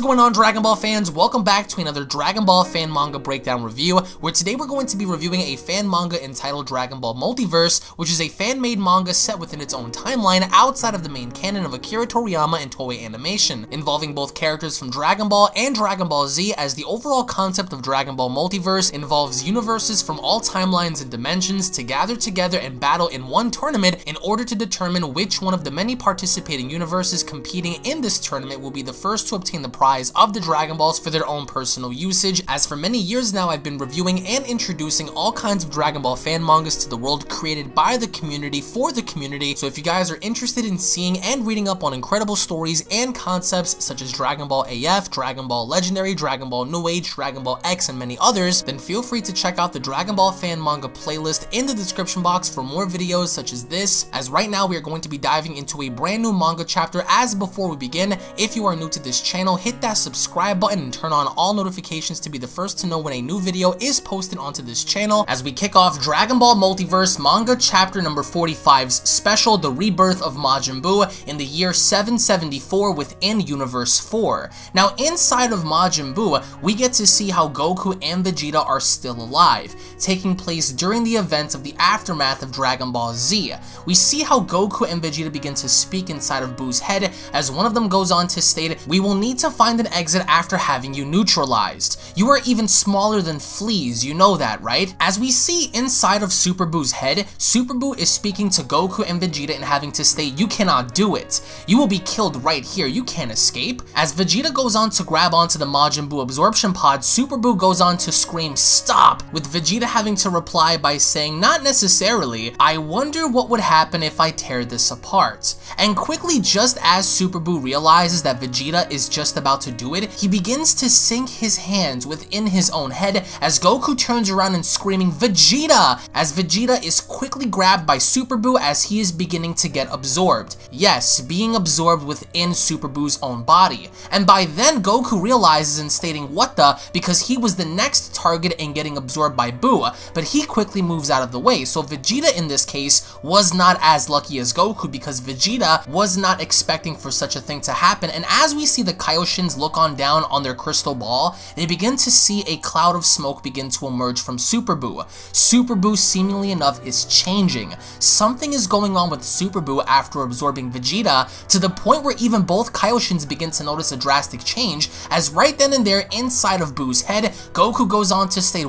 going on, Dragon Ball fans? Welcome back to another Dragon Ball fan manga breakdown review, where today we're going to be reviewing a fan manga entitled Dragon Ball Multiverse, which is a fan-made manga set within its own timeline outside of the main canon of Akira Toriyama and Toei Animation, involving both characters from Dragon Ball and Dragon Ball Z, as the overall concept of Dragon Ball Multiverse involves universes from all timelines and dimensions to gather together and battle in one tournament in order to determine which one of the many participating universes competing in this tournament will be the first to obtain the prize of the Dragon Balls for their own personal usage, as for many years now I've been reviewing and introducing all kinds of Dragon Ball fan mangas to the world created by the community for the community. So if you guys are interested in seeing and reading up on incredible stories and concepts such as Dragon Ball AF, Dragon Ball Legendary, Dragon Ball New Age, Dragon Ball X, and many others, then feel free to check out the Dragon Ball fan manga playlist in the description box for more videos such as this, as right now we are going to be diving into a brand new manga chapter. As before we begin, if you are new to this channel, hit that subscribe button and turn on all notifications to be the first to know when a new video is posted onto this channel, as we kick off Dragon Ball Multiverse manga chapter number 45's special, The Rebirth of Majin Buu, in the year 774 within Universe 4. Now inside of Majin Buu, we get to see how Goku and Vegeta are still alive, taking place during the events of the aftermath of Dragon Ball Z. We see how Goku and Vegeta begin to speak inside of Buu's head, as one of them goes on to state, "We will need to find an exit after having you neutralized. You are even smaller than fleas, you know that, right?" As we see inside of Super Buu's head, Super Buu is speaking to Goku and Vegeta and having to state, "You cannot do it. You will be killed right here. You can't escape." As Vegeta goes on to grab onto the Majin Buu absorption pod, Super Buu goes on to scream, "Stop!" with Vegeta having to reply by saying, "Not necessarily. I wonder what would happen if I tear this apart." And quickly, just as Super Buu realizes that Vegeta is just about to do it, he begins to sink his hands within his own head as Goku turns around and screaming, "Vegeta!" as Vegeta is quickly grabbed by Super Buu as he is beginning to get absorbed. Yes, being absorbed within Super Buu's own body. And by then, Goku realizes and stating, "What the?" because he was the next target in getting absorbed by Buu, but he quickly moves out of the way. So Vegeta in this case was not as lucky as Goku, because Vegeta was not expecting for such a thing to happen. And as we see the Kaioshins look on down on their crystal ball, they begin to see a cloud of smoke begin to emerge from Super Buu. Super Buu, seemingly enough, is changing. Something is going on with Super Buu after absorbing Vegeta, to the point where even both Kaioshins begin to notice a drastic change, as right then and there inside of Buu's head, Goku goes on to state,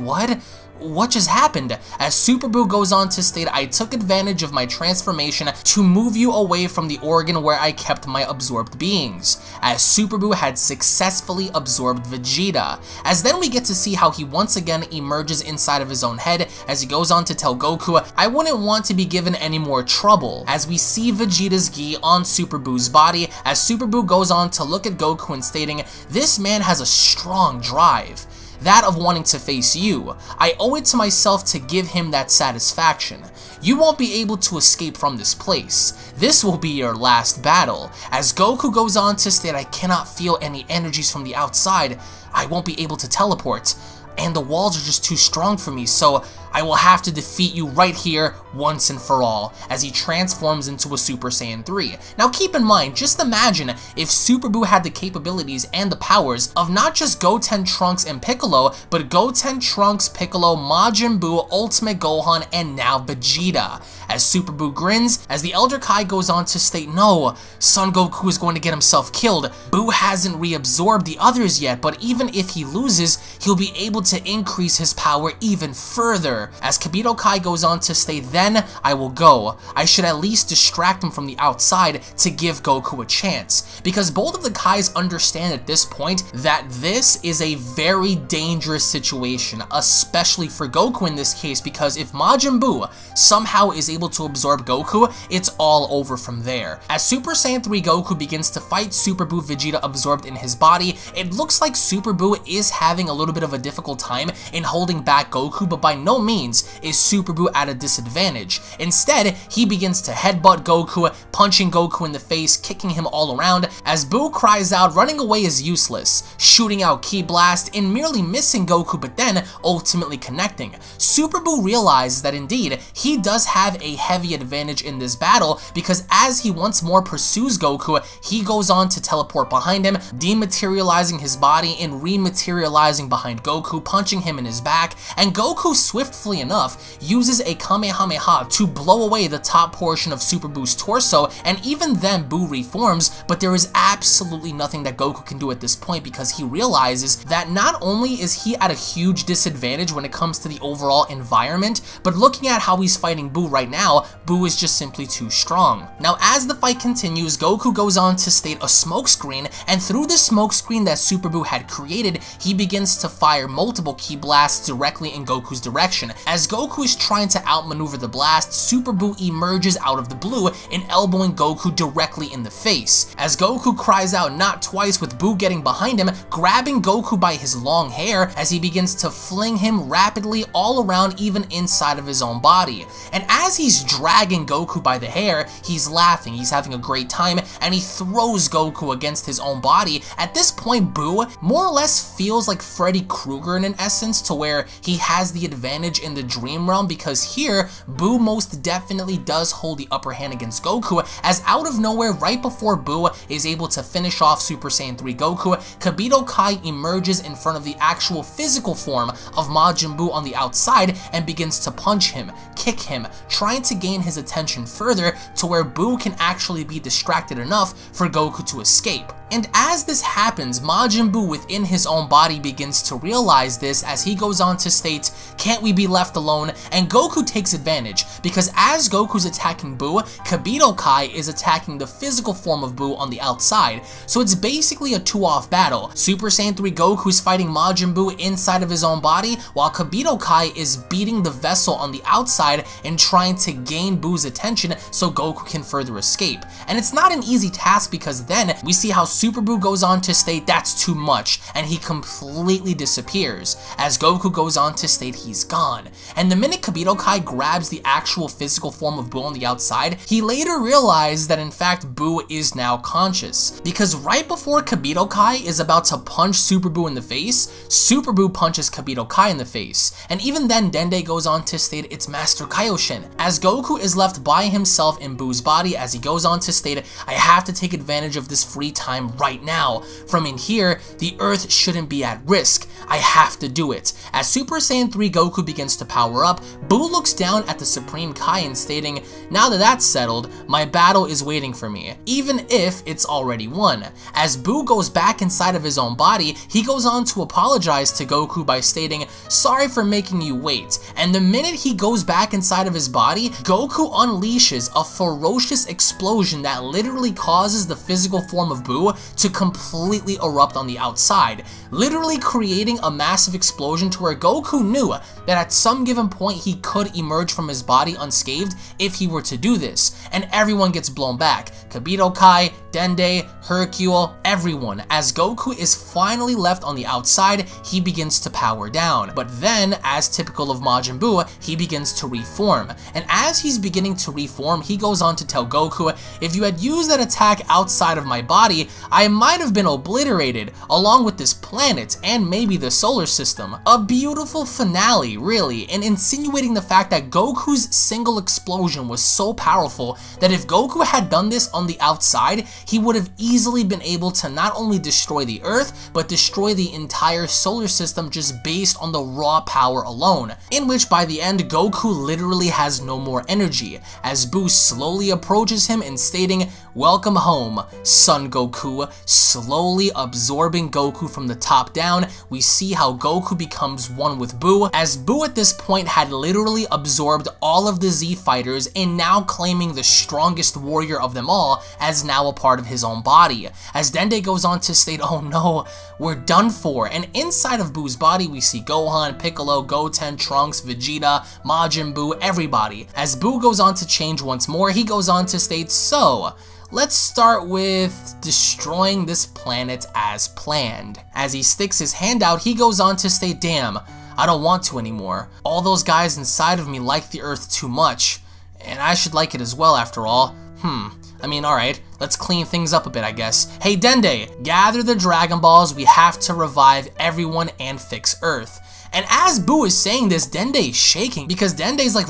What just happened? As Super Buu goes on to state, "I took advantage of my transformation to move you away from the organ where I kept my absorbed beings," as Super Buu had successfully absorbed Vegeta. As then we get to see how he once again emerges inside of his own head, as he goes on to tell Goku, "I wouldn't want to be given any more trouble," as we see Vegeta's gi on Super Buu's body, as Super Buu goes on to look at Goku and stating, "This man has a strong drive. That of wanting to face you. I owe it to myself to give him that satisfaction. You won't be able to escape from this place. This will be your last battle." As Goku goes on to state, "I cannot feel any energies from the outside. I won't be able to teleport. And the walls are just too strong for me, so I will have to defeat you right here once and for all," as he transforms into a Super Saiyan 3. Now keep in mind, just imagine if Super Buu had the capabilities and the powers of not just Goten, Trunks, and Piccolo, but Goten, Trunks, Piccolo, Majin Buu, Ultimate Gohan, and now Vegeta. As Super Buu grins, as the Elder Kai goes on to state, "No, Son Goku is going to get himself killed. Buu hasn't reabsorbed the others yet, but even if he loses, he'll be able to increase his power even further." As Kibito Kai goes on to state, "Then I will go. I should at least distract him from the outside to give Goku a chance," because both of the Kais understand at this point that this is a very dangerous situation, especially for Goku in this case, because if Majin Buu somehow is able to absorb Goku, it's all over from there. As Super Saiyan 3 Goku begins to fight Super Buu Vegeta absorbed in his body, it looks like Super Buu is having a little bit of a difficult time in holding back Goku, but by no means is Super Buu at a disadvantage. Instead, he begins to headbutt Goku, punching Goku in the face, kicking him all around, as Buu cries out running away is useless, shooting out Ki Blast and merely missing Goku but then ultimately connecting. Super Buu realizes that indeed, he does have a heavy advantage in this battle because as he once more pursues Goku, he goes on to teleport behind him, dematerializing his body and rematerializing behind Goku, punching him in his back, and Goku swiftly enough uses a Kamehameha to blow away the top portion of Super Buu's torso, and even then Buu reforms, but there is absolutely nothing that Goku can do at this point because he realizes that not only is he at a huge disadvantage when it comes to the overall environment, but looking at how he's fighting Buu right now, Buu is just simply too strong. Now as the fight continues, Goku goes on to state a smokescreen, and through the smokescreen that Super Buu had created, he begins to fire multiple Ki Blasts directly in Goku's direction. As Goku is trying to outmaneuver the blast, Super Buu emerges out of the blue and elbowing Goku directly in the face. As Goku cries out not twice with Buu getting behind him, grabbing Goku by his long hair as he begins to fling him rapidly all around even inside of his own body. And as he's dragging Goku by the hair, he's laughing, he's having a great time, and he throws Goku against his own body. At this point, Buu more or less feels like Freddy Krueger in an essence, to where he has the advantage in the dream realm because here, Buu most definitely does hold the upper hand against Goku, as out of nowhere, right before Buu is able to finish off Super Saiyan 3 Goku, Kibito Kai emerges in front of the actual physical form of Majin Buu on the outside and begins to punch him, kick him, trying to gain his attention further to where Buu can actually be distracted enough for Goku to escape. And as this happens, Majin Buu within his own body begins to realize this as he goes on to state, "Can't we be left alone?" And Goku takes advantage because as Goku's attacking Buu, Kibito Kai is attacking the physical form of Buu on the outside. So it's basically a two-off battle. Super Saiyan 3 Goku's fighting Majin Buu inside of his own body, while Kibito Kai is beating the vessel on the outside and trying to gain Buu's attention so Goku can further escape. And it's not an easy task because then we see how Super Buu goes on to state that's too much, and he completely disappears, as Goku goes on to state he's gone. And the minute Kibito Kai grabs the actual physical form of Buu on the outside, he later realizes that in fact Buu is now conscious, because right before Kibito Kai is about to punch Super Buu in the face, Super Buu punches Kibito Kai in the face, and even then Dende goes on to state it's Master Kaioshin, as Goku is left by himself in Buu's body as he goes on to state, "I have to take advantage of this free time right now. From in here, the Earth shouldn't be at risk. I have to do it." As Super Saiyan 3 Goku begins to power up, Buu looks down at the Supreme Kai and stating, "Now that that's settled, my battle is waiting for me, even if it's already won." As Buu goes back inside of his own body, he goes on to apologize to Goku by stating, "Sorry for making you wait." And the minute he goes back inside of his body, Goku unleashes a ferocious explosion that literally causes the physical form of Buu to completely erupt on the outside, literally creating a massive explosion to where Goku knew that at some given point he could emerge from his body unscathed if he were to do this, and everyone gets blown back. Kibito Kai, Dende, Hercule, everyone. As Goku is finally left on the outside, he begins to power down. But then, as typical of Majin Buu, he begins to reform. And as he's beginning to reform, he goes on to tell Goku, "If you had used that attack outside of my body, I might have been obliterated, along with this planet and maybe the solar system." A beautiful finale, really, and insinuating the fact that Goku's single explosion was so powerful that if Goku had done this on the outside, he would have easily been able to not only destroy the Earth, but destroy the entire solar system just based on the raw power alone, in which by the end, Goku literally has no more energy, as Buu slowly approaches him and stating, "Welcome home, Son Goku." Slowly absorbing Goku from the top down, we see how Goku becomes one with Buu, as Buu at this point had literally absorbed all of the Z fighters and now claiming the strongest warrior of them all as now a part of his own body. As Dende goes on to state, "Oh no, we're done for." And inside of Buu's body, we see Gohan, Piccolo, Goten, Trunks, Vegeta, Majin Buu, everybody. As Buu goes on to change once more, he goes on to state, "So, let's start with destroying this planet as planned." As he sticks his hand out, he goes on to state, "Damn, I don't want to anymore. All those guys inside of me like the Earth too much. And I should like it as well, after all. I mean, alright, let's clean things up a bit, I guess. Hey, Dende, gather the Dragon Balls. We have to revive everyone and fix Earth. And as Boo is saying this, Dende is shaking because Dende's like,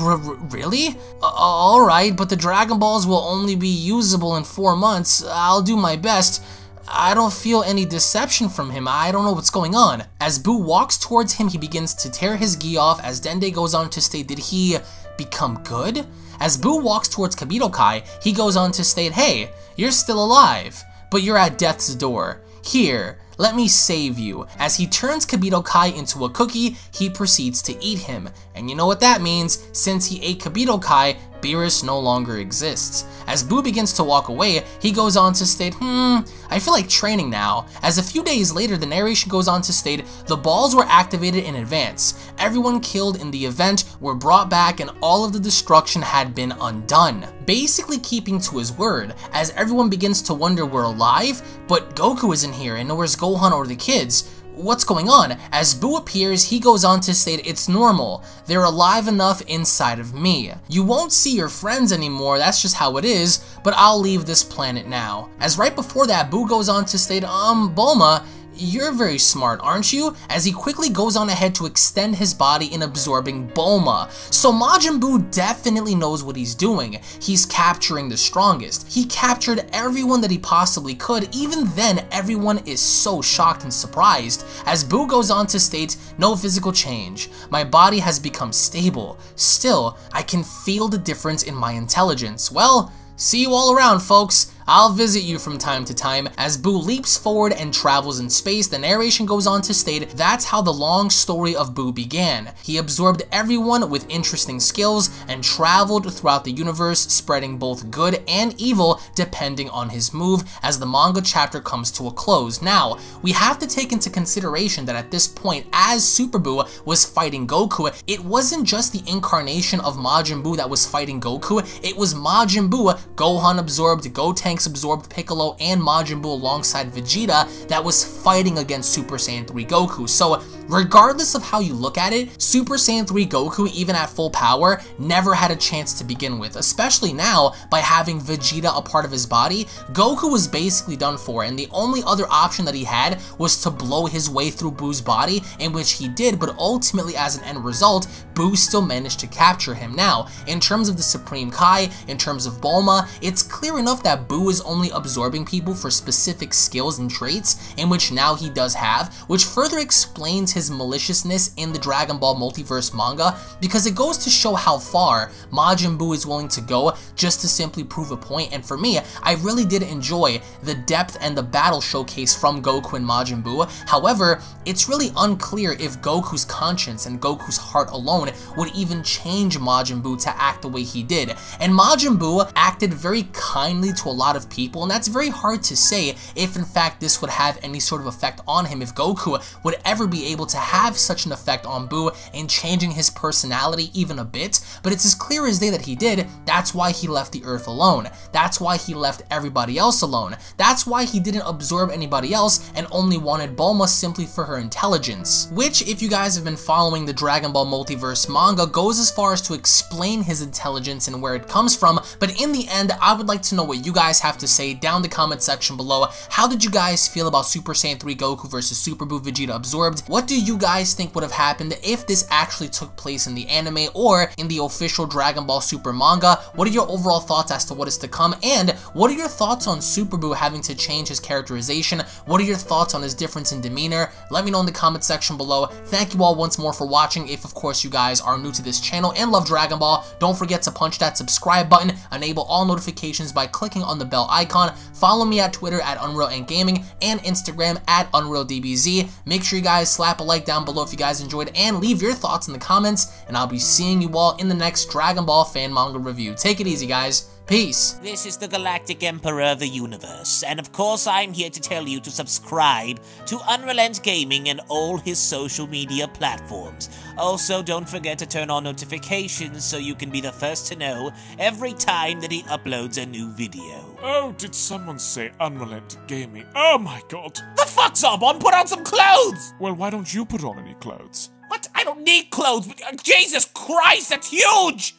really? Alright, but the Dragon Balls will only be usable in 4 months. I'll do my best. I don't feel any deception from him. I don't know what's going on. As Boo walks towards him, he begins to tear his gi off as Dende goes on to state, did he become good? As Boo walks towards Kabutokai, he goes on to state, hey, you're still alive, but you're at death's door. Here, let me save you. As he turns Kabutokai into a cookie, he proceeds to eat him. And you know what that means? Since he ate Kabutokai, Beerus no longer exists. As Boo begins to walk away, he goes on to state, I feel like training now. As a few days later, the narration goes on to state, the balls were activated in advance. Everyone killed in the event were brought back and all of the destruction had been undone. Basically keeping to his word, as everyone begins to wonder we're alive, but Goku isn't here and where's Gohan or the kids? What's going on? As Boo appears, he goes on to state, it's normal. They're alive enough inside of me. You won't see your friends anymore, that's just how it is, but I'll leave this planet now. As right before that, Boo goes on to state, Bulma, you're very smart, aren't you? As he quickly goes on ahead to extend his body in absorbing Bulma. So Majin Buu definitely knows what he's doing. He's capturing the strongest. He captured everyone that he possibly could. Even then, everyone is so shocked and surprised. As Buu goes on to state, no physical change. My body has become stable. Still, I can feel the difference in my intelligence. Well, see you all around, folks. I'll visit you from time to time. As Boo leaps forward and travels in space, the narration goes on to state, that's how the long story of Boo began. He absorbed everyone with interesting skills and traveled throughout the universe, spreading both good and evil depending on his move as the manga chapter comes to a close. Now, we have to take into consideration that at this point, as Super Boo was fighting Goku, it wasn't just the incarnation of Majin Buu that was fighting Goku, it was Majin Buu, Gohan absorbed, Gotenks absorbed Piccolo and Majin Buu alongside Vegeta that was fighting against Super Saiyan 3 Goku. So regardless of how you look at it, Super Saiyan 3 Goku, even at full power, never had a chance to begin with, especially now by having Vegeta a part of his body. Goku was basically done for, and the only other option that he had was to blow his way through Buu's body, in which he did, but ultimately as an end result, Buu still managed to capture him. Now, in terms of the Supreme Kai, in terms of Bulma, it's clear enough that Buu is only absorbing people for specific skills and traits, in which now he does have, which further explains his maliciousness in the Dragon Ball Multiverse manga, because it goes to show how far Majin Buu is willing to go just to simply prove a point. And for me, I really did enjoy the depth and the battle showcase from Goku and Majin Buu. However, it's really unclear if Goku's conscience and Goku's heart alone would even change Majin Buu to act the way he did. And Majin Buu acted very kindly to a lot of people, and that's very hard to say if in fact this would have any sort of effect on him, if Goku would ever be able to have such an effect on Buu in changing his personality even a bit. But it's as clear as day that he did. That's why he left the Earth alone. That's why he left everybody else alone. That's why he didn't absorb anybody else and only wanted Bulma simply for her intelligence. Which, if you guys have been following the Dragon Ball Multiverse manga, goes as far as to explain his intelligence and where it comes from. But in the end, I would like to know what you guys have to say down in the comment section below. How did you guys feel about Super Saiyan 3 Goku versus Super Buu Vegeta absorbed? What do you guys think would have happened if this actually took place in the anime or in the official Dragon Ball Super manga? What are your overall thoughts as to what is to come? And what are your thoughts on Super Buu having to change his characterization? What are your thoughts on his difference in demeanor? Let me know in the comment section below. Thank you all once more for watching. If of course you guys are new to this channel and love Dragon Ball, don't forget to punch that subscribe button, enable all notifications by clicking on the bell icon, follow me at Twitter at UnrealEntGaming and Instagram at UnrealDBZ. Make sure you guys slap a like down below if you guys enjoyed and leave your thoughts in the comments, and I'll be seeing you all in the next Dragon Ball fan manga review. Take it easy, guys. Peace. This is the Galactic Emperor of the Universe, and of course I'm here to tell you to subscribe to UnrealEntGaming and all his social media platforms. Also, don't forget to turn on notifications so you can be the first to know every time that he uploads a new video. Oh, did someone say UnrealEntGaming? Oh my god! The fuck, Zarbon? Put on some clothes! Well, why don't you put on any clothes? What? I don't need clothes. Jesus Christ, that's huge!